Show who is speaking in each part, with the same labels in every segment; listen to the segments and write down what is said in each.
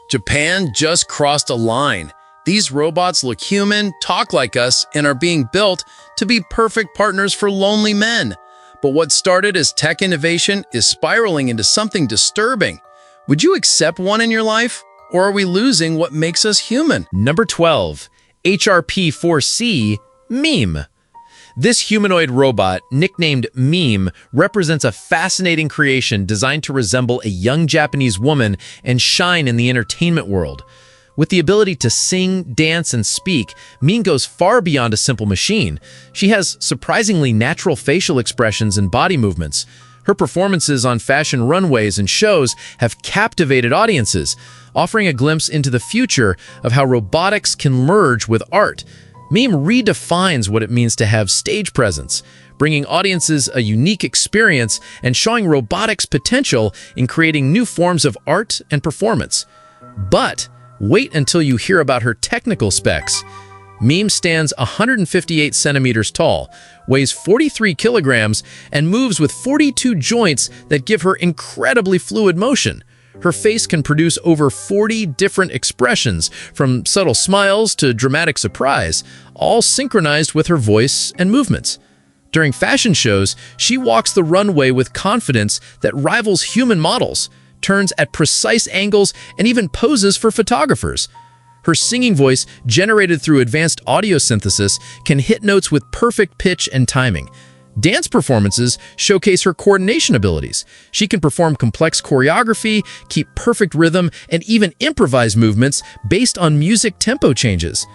Speaker 1: Japan just crossed a line. These robots look human, talk like us, and are being built to be perfect partners for lonely men. But what started as tech innovation is spiraling into something disturbing. Would you accept one in your life? Or are we losing what makes us human?
Speaker 2: Number 12. HRP-4C Meme. This humanoid robot, nicknamed Meme, represents a fascinating creation designed to resemble a young Japanese woman and shine in the entertainment world. With the ability to sing, dance, and speak, Meme goes far beyond a simple machine. She has surprisingly natural facial expressions and body movements. Her performances on fashion runways and shows have captivated audiences, offering a glimpse into the future of how robotics can merge with art. Meme redefines what it means to have stage presence, bringing audiences a unique experience and showing robotics' potential in creating new forms of art and performance. But wait until you hear about her technical specs. Meme stands 158 centimeters tall, weighs 43 kilograms, and moves with 42 joints that give her incredibly fluid motion. Her face can produce over 40 different expressions, from subtle smiles to dramatic surprise, all synchronized with her voice and movements. During fashion shows, she walks the runway with confidence that rivals human models, turns at precise angles, and even poses for photographers. Her singing voice, generated through advanced audio synthesis, can hit notes with perfect pitch and timing. Dance performances showcase her coordination abilities. She can perform complex choreography, keep perfect rhythm, and even improvise movements based on music tempo changes.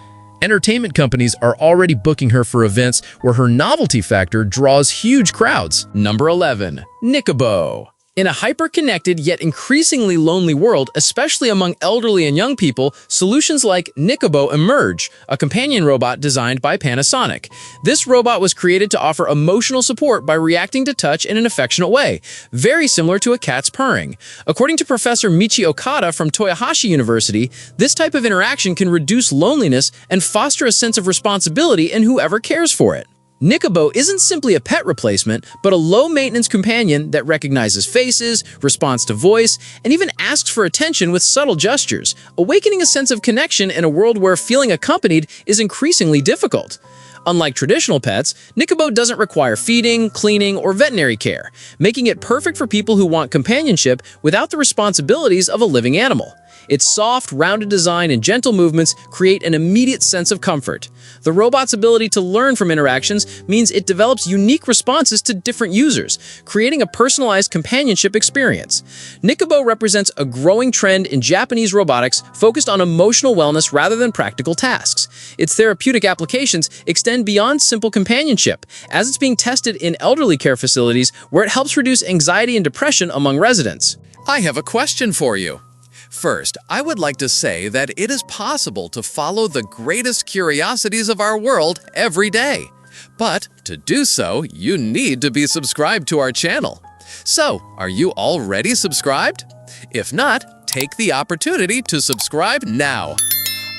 Speaker 2: Entertainment companies are already booking her for events where her novelty factor draws huge crowds.
Speaker 3: Number 11. Nicobo. In a hyper-connected yet increasingly lonely world, especially among elderly and young people, solutions like Nicobo emerge, a companion robot designed by Panasonic. This robot was created to offer emotional support by reacting to touch in an affectionate way, very similar to a cat's purring. According to Professor Michi Okada from Toyohashi University, this type of interaction can reduce loneliness and foster a sense of responsibility in whoever cares for it. Nicobo isn't simply a pet replacement, but a low-maintenance companion that recognizes faces, responds to voice, and even asks for attention with subtle gestures, awakening a sense of connection in a world where feeling accompanied is increasingly difficult. Unlike traditional pets, Nicobo doesn't require feeding, cleaning, or veterinary care, making it perfect for people who want companionship without the responsibilities of a living animal. Its soft, rounded design and gentle movements create an immediate sense of comfort. The robot's ability to learn from interactions means it develops unique responses to different users, creating a personalized companionship experience. Nicobo represents a growing trend in Japanese robotics focused on emotional wellness rather than practical tasks. Its therapeutic applications extend beyond simple companionship, as it's being tested in elderly care facilities where it helps reduce anxiety and depression among residents.
Speaker 4: I have a question for you. First, I would like to say that it is possible to follow the greatest curiosities of our world every day. But to do so, you need to be subscribed to our channel. So, are you already subscribed? If not, take the opportunity to subscribe now.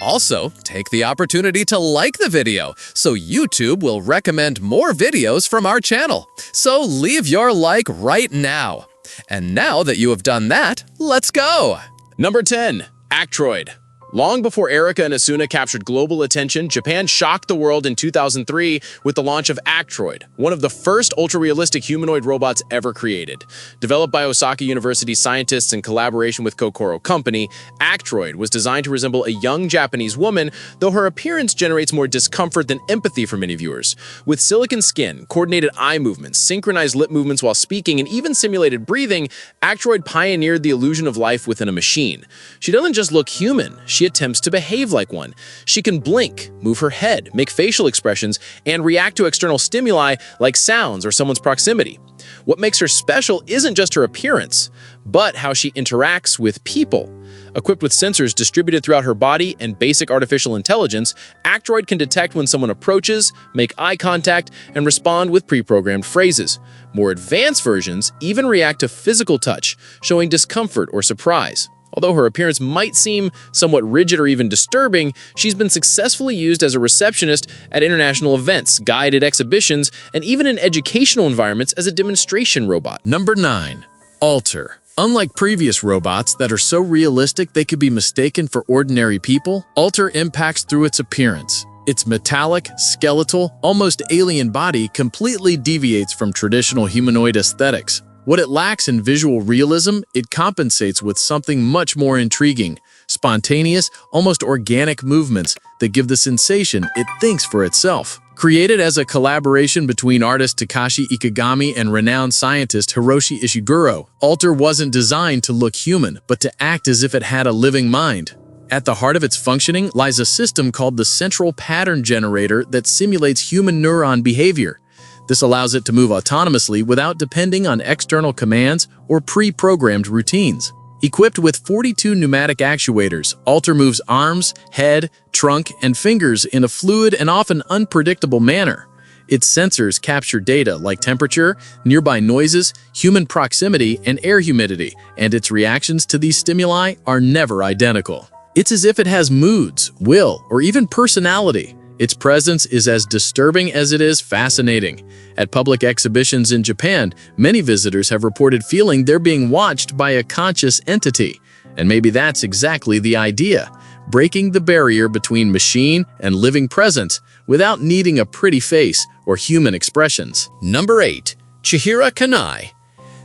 Speaker 4: Also, take the opportunity to like the video so YouTube will recommend more videos from our channel. So leave your like right now. And now that you have done that, let's go!
Speaker 5: Number 10. Actroid. Long before Erica and Asuna captured global attention, Japan shocked the world in 2003 with the launch of Actroid, one of the first ultra-realistic humanoid robots ever created. Developed by Osaka University scientists in collaboration with Kokoro Company, Actroid was designed to resemble a young Japanese woman, though her appearance generates more discomfort than empathy for many viewers. With silicon skin, coordinated eye movements, synchronized lip movements while speaking, and even simulated breathing, Actroid pioneered the illusion of life within a machine. She doesn't just look human, she attempts to behave like one. She can blink, move her head, make facial expressions, and react to external stimuli like sounds or someone's proximity. What makes her special isn't just her appearance, but how she interacts with people. Equipped with sensors distributed throughout her body and basic artificial intelligence, Actroid can detect when someone approaches, make eye contact, and respond with pre-programmed phrases. More advanced versions even react to physical touch, showing discomfort or surprise. Although her appearance might seem somewhat rigid or even disturbing, she's been successfully used as a receptionist at international events, guided exhibitions, and even in educational environments as a demonstration robot.
Speaker 3: Number 9. Alter.
Speaker 5: Unlike previous robots that are so realistic they could be mistaken for ordinary people, Alter impacts through its appearance. Its metallic, skeletal, almost alien body completely deviates from traditional humanoid aesthetics. What it lacks in visual realism, it compensates with something much more intriguing: spontaneous, almost organic movements that give the sensation it thinks for itself. Created as a collaboration between artist Takashi Ikegami and renowned scientist Hiroshi Ishiguro, Alter wasn't designed to look human, but to act as if it had a living mind. At the heart of its functioning lies a system called the Central Pattern Generator that simulates human neuron behavior. This allows it to move autonomously without depending on external commands or pre-programmed routines. Equipped with 42 pneumatic actuators, Alter moves arms, head, trunk, and fingers in a fluid and often unpredictable manner. Its sensors capture data like temperature, nearby noises, human proximity, and air humidity, and its reactions to these stimuli are never identical. It's as if it has moods, will, or even personality. Its presence is as disturbing as it is fascinating. At public exhibitions in Japan, many visitors have reported feeling they're being watched by a conscious entity. And maybe that's exactly the idea: breaking the barrier between machine and living presence without needing a pretty face or human expressions.
Speaker 2: Number 8. Chihira Kana.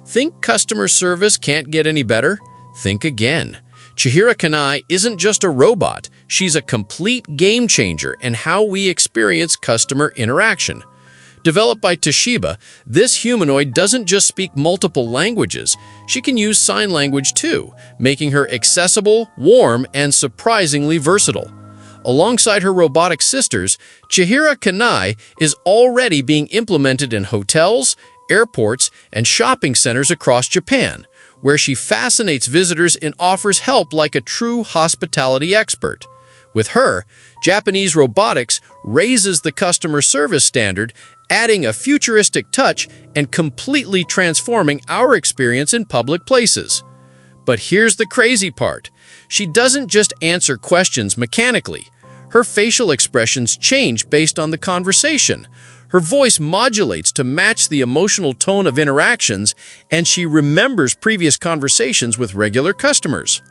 Speaker 2: Think customer service can't get any better? Think again. Chihira Kana isn't just a robot, she's a complete game changer in how we experience customer interaction. Developed by Toshiba, this humanoid doesn't just speak multiple languages, she can use sign language too, making her accessible, warm, and surprisingly versatile. Alongside her robotic sisters, Chihira Kana is already being implemented in hotels, airports, and shopping centers across Japan, where she fascinates visitors and offers help like a true hospitality expert. With her, Japanese robotics raises the customer service standard, adding a futuristic touch and completely transforming our experience in public places. But here's the crazy part. She doesn't just answer questions mechanically. Her facial expressions change based on the conversation. Her voice modulates to match the emotional tone of interactions, and she remembers previous conversations with regular customers.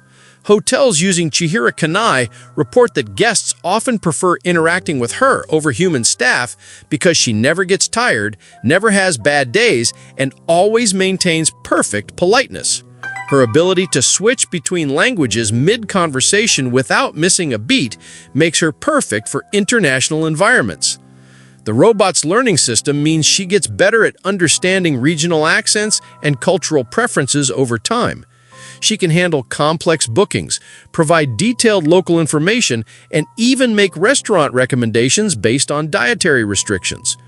Speaker 2: Hotels using Chihira Kana report that guests often prefer interacting with her over human staff because she never gets tired, never has bad days, and always maintains perfect politeness. Her ability to switch between languages mid-conversation without missing a beat makes her perfect for international environments. The robot's learning system means she gets better at understanding regional accents and cultural preferences over time. She can handle complex bookings, provide detailed local information, and even make restaurant recommendations based on dietary restrictions.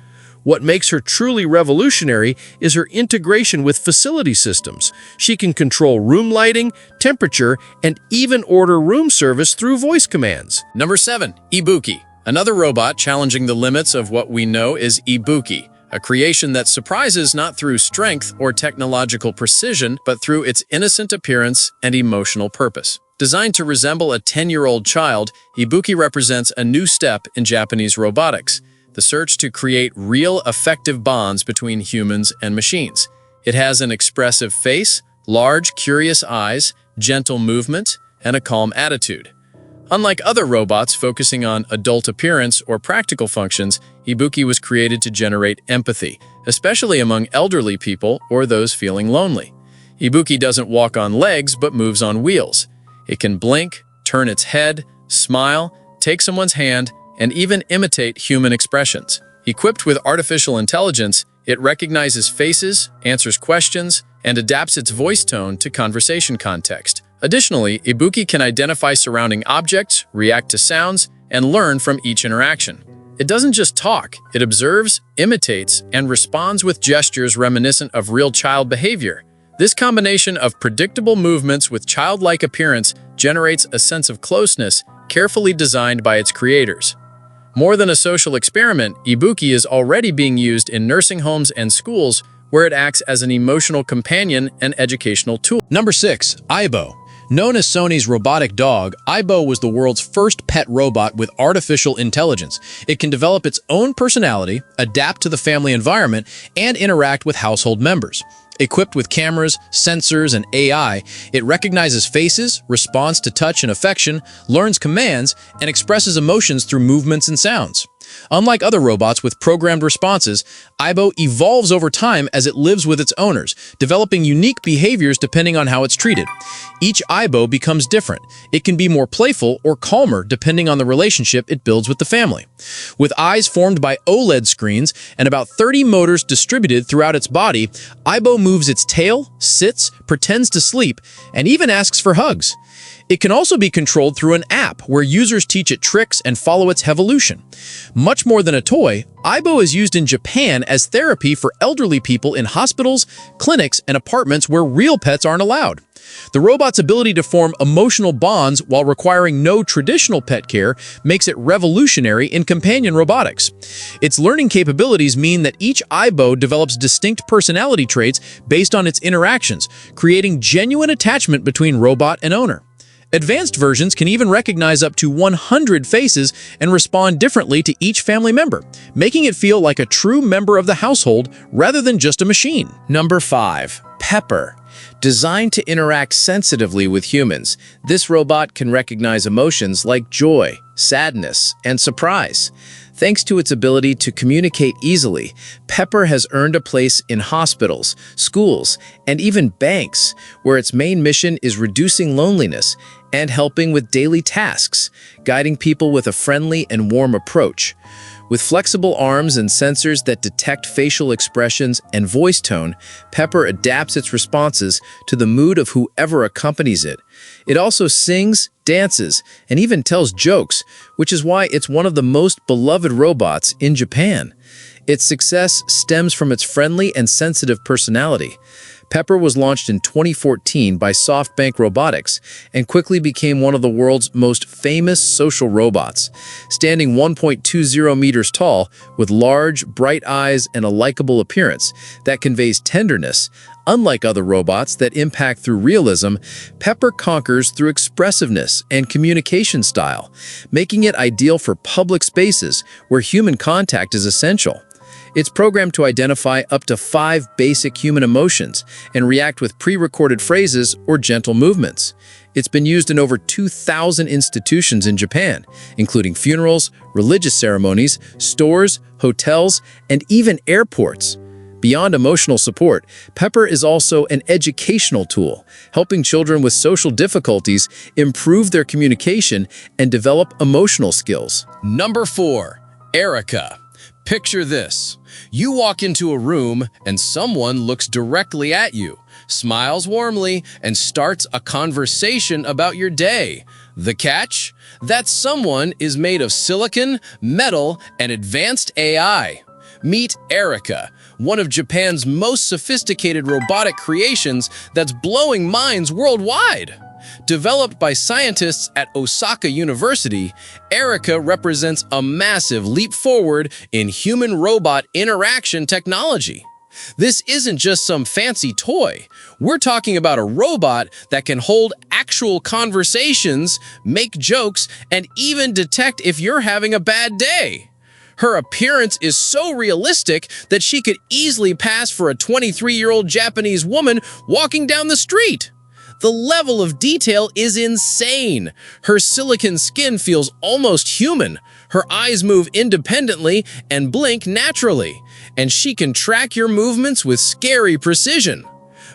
Speaker 2: What makes her truly revolutionary is her integration with facility systems. She can control room lighting, temperature, and even order room service through voice commands.
Speaker 1: Number 7. Ibuki. Another robot challenging the limits of what we know is Ibuki, a creation that surprises not through strength or technological precision, but through its innocent appearance and emotional purpose. Designed to resemble a 10-year-old child, Ibuki represents a new step in Japanese robotics, the search to create real, effective bonds between humans and machines. It has an expressive face, large, curious eyes, gentle movement, and a calm attitude. Unlike other robots focusing on adult appearance or practical functions, Ibuki was created to generate empathy, especially among elderly people or those feeling lonely. Ibuki doesn't walk on legs but moves on wheels. It can blink, turn its head, smile, take someone's hand, and even imitate human expressions. Equipped with artificial intelligence, it recognizes faces, answers questions, and adapts its voice tone to conversation context. Additionally, Ibuki can identify surrounding objects, react to sounds, and learn from each interaction. It doesn't just talk, it observes, imitates, and responds with gestures reminiscent of real child behavior. This combination of predictable movements with childlike appearance generates a sense of closeness carefully designed by its creators. More than a social experiment, Ibuki is already being used in nursing homes and schools where it acts as an emotional companion and educational tool.
Speaker 2: Number 6. Aibo. Known as Sony's robotic dog, Aibo was the world's first pet robot with artificial intelligence. It can develop its own personality, adapt to the family environment, and interact with household members.
Speaker 3: Equipped with cameras, sensors, and AI, it recognizes faces, responds to touch and affection, learns commands, and expresses emotions through movements and sounds. Unlike other robots with programmed responses, Aibo evolves over time as it lives with its owners, developing unique behaviors depending on how it's treated. Each Aibo becomes different. It can be more playful or calmer depending on the relationship it builds with the family. With eyes formed by OLED screens and about 30 motors distributed throughout its body, Aibo moves its tail, sits, pretends to sleep, and even asks for hugs. It can also be controlled through an app where users teach it tricks and follow its evolution. Much more than a toy, Aibo is used in Japan as therapy for elderly people in hospitals, clinics, and apartments where real pets aren't allowed. The robot's ability to form emotional bonds while requiring no traditional pet care makes it revolutionary in companion robotics. Its learning capabilities mean that each Aibo develops distinct personality traits based on its interactions, creating genuine attachment between robot and owner. Advanced versions can even recognize up to 100 faces and respond differently to each family member, making it feel like a true member of the household rather than just a machine.
Speaker 2: Number 5. Pepper. Designed to interact sensitively with humans, this robot can recognize emotions like joy, sadness, and surprise. Thanks to its ability to communicate easily, Pepper has earned a place in hospitals, schools, and even banks, where its main mission is reducing loneliness and helping with daily tasks, guiding people with a friendly and warm approach. With flexible arms and sensors that detect facial expressions and voice tone, Pepper adapts its responses to the mood of whoever accompanies it. It also sings, dances, and even tells jokes, which is why it's one of the most beloved robots in Japan. Its success stems from its friendly and sensitive personality. Pepper was launched in 2014 by SoftBank Robotics and quickly became one of the world's most famous social robots. Standing 1.20 meters tall, with large, bright eyes and a likable appearance that conveys tenderness, unlike other robots that impact through realism, Pepper conquers through expressiveness and communication style, making it ideal for public spaces where human contact is essential. It's programmed to identify up to 5 basic human emotions and react with pre-recorded phrases or gentle movements. It's been used in over 2,000 institutions in Japan, including funerals, religious ceremonies, stores, hotels, and even airports. Beyond emotional support, Pepper is also an educational tool, helping children with social difficulties improve their communication and develop emotional skills.
Speaker 4: Number 4. Erica. Picture this. You walk into a room and someone looks directly at you, smiles warmly, and starts a conversation about your day. The catch? That someone is made of silicon, metal, and advanced AI. Meet Erica, one of Japan's most sophisticated robotic creations that's blowing minds worldwide. Developed by scientists at Osaka University, Erica represents a massive leap forward in human-robot interaction technology. This isn't just some fancy toy. We're talking about a robot that can hold actual conversations, make jokes, and even detect if you're having a bad day. Her appearance is so realistic that she could easily pass for a 23-year-old Japanese woman walking down the street. The level of detail is insane. Her silicon skin feels almost human. Her eyes move independently and blink naturally, and she can track your movements with scary precision.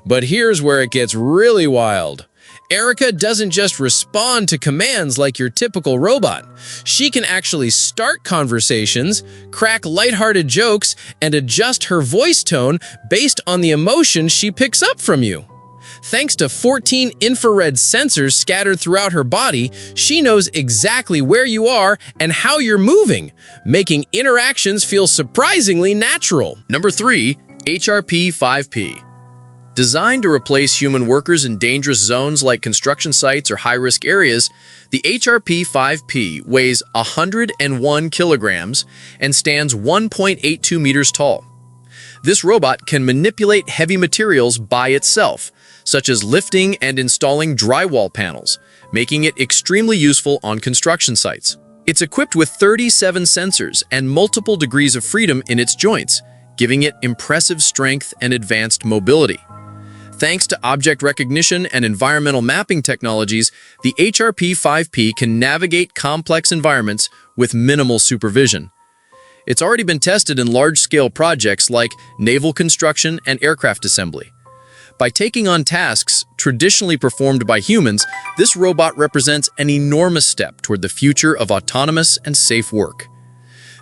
Speaker 4: But here's where it gets really wild. Erica doesn't just respond to commands like your typical robot. She can actually start conversations, crack lighthearted jokes, and adjust her voice tone based on the emotion she picks up from you. Thanks to 14 infrared sensors scattered throughout her body, she knows exactly where you are and how you're moving, making interactions feel surprisingly natural.
Speaker 2: Number 3. HRP-5P. Designed to replace human workers in dangerous zones like construction sites or high-risk areas, the HRP-5P weighs 101 kilograms and stands 1.82 meters tall. This robot can manipulate heavy materials by itself, such as lifting and installing drywall panels, making it extremely useful on construction sites. It's equipped with 37 sensors and multiple degrees of freedom in its joints,
Speaker 3: giving it impressive strength and advanced mobility. Thanks to object recognition and environmental mapping technologies, the HRP-5P can navigate complex environments with minimal supervision. It's already been tested in large-scale projects like naval construction and aircraft assembly. By taking on tasks traditionally performed by humans, this robot represents an enormous step toward the future of autonomous and safe work.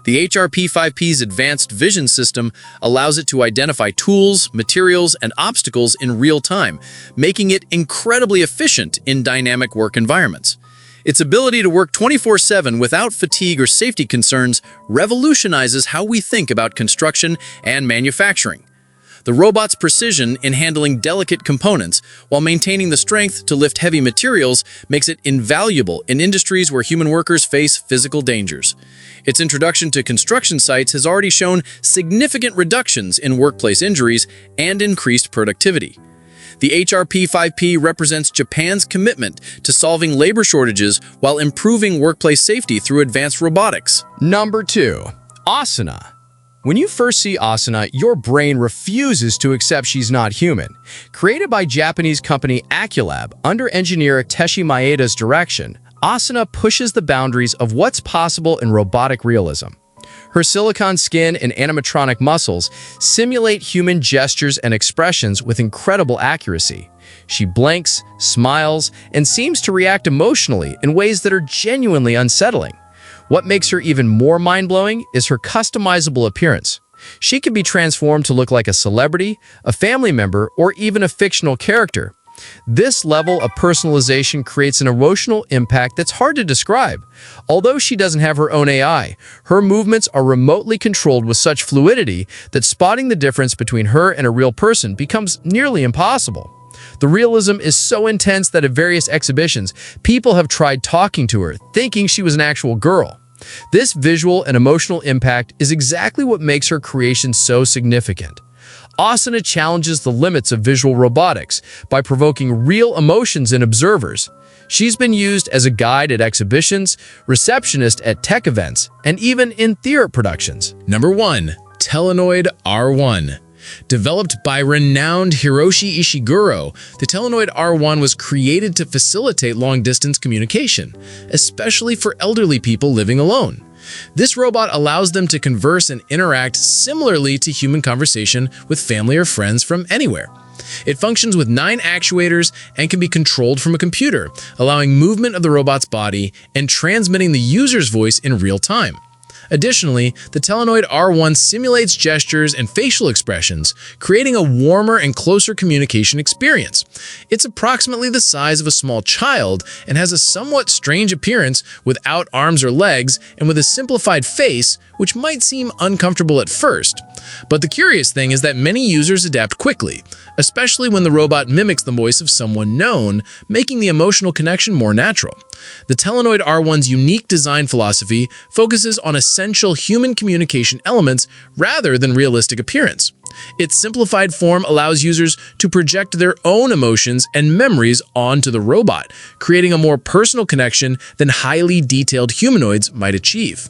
Speaker 3: The HRP-5P's advanced vision system allows it to identify tools, materials, and obstacles in real time, making it incredibly efficient in dynamic work environments. Its ability to work 24/7 without fatigue or safety concerns revolutionizes how we think about construction and manufacturing. The robot's precision in handling delicate components while maintaining the strength to lift heavy materials makes it invaluable in industries where human workers face physical dangers. Its introduction to construction sites has already shown significant reductions in workplace injuries and increased productivity. The HRP-5P represents Japan's commitment to solving labor shortages while improving workplace safety through advanced robotics.
Speaker 6: Number 2. Asuna. When you first see Asuna, your brain refuses to accept she's not human. Created by Japanese company Aculab under engineer Teshi Maeda's direction, Asuna pushes the boundaries of what's possible in robotic realism. Her silicone skin and animatronic muscles simulate human gestures and expressions with incredible accuracy. She blinks, smiles, and seems to react emotionally in ways that are genuinely unsettling. What makes her even more mind-blowing is her customizable appearance. She can be transformed to look like a celebrity, a family member, or even a fictional character. This level of personalization creates an emotional impact that's hard to describe. Although she doesn't have her own AI, her movements are remotely controlled with such fluidity that spotting the difference between her and a real person becomes nearly impossible. The realism is so intense that at various exhibitions, people have tried talking to her, thinking she was an actual girl. This visual and emotional impact is exactly what makes her creation so significant. Asuna challenges the limits of visual robotics by provoking real emotions in observers. She's been used as a guide at exhibitions, receptionist at tech events, and even in theater productions.
Speaker 1: Number 1. Telenoid R1. Developed by renowned Hiroshi Ishiguro, the Telenoid R1 was created to facilitate long-distance communication, especially for elderly people living alone. This robot allows them to converse and interact similarly to human conversation with family or friends from anywhere. It functions with 9 actuators and can be controlled from a computer, allowing movement of the robot's body and transmitting the user's voice in real time. Additionally, the Telenoid R1 simulates gestures and facial expressions, creating a warmer and closer communication experience. It's approximately the size of a small child and has a somewhat strange appearance without arms or legs and with a simplified face, which might seem uncomfortable at first. But the curious thing is that many users adapt quickly, especially when the robot mimics the voice of someone known, making the emotional connection more natural. The Telenoid R1's unique design philosophy focuses on essential human communication elements rather than realistic appearance. Its simplified form allows users to project their own emotions and memories onto the robot, creating a more personal connection than highly detailed humanoids might achieve.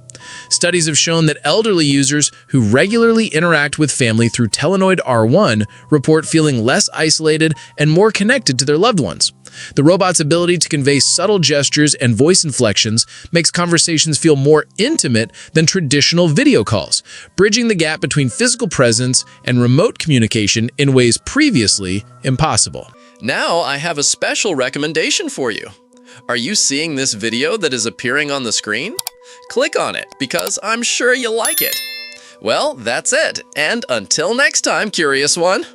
Speaker 1: Studies have shown that elderly users who regularly interact with family through Telenoid R1 report feeling less isolated and more connected to their loved ones. The robot's ability to convey subtle gestures and voice inflections makes conversations feel more intimate than traditional video calls, bridging the gap between physical presence and remote communication in ways previously impossible.
Speaker 4: Now I have a special recommendation for you. Are you seeing this video that is appearing on the screen? Click on it because I'm sure you'll like it. Well, that's it, and until next time, curious one.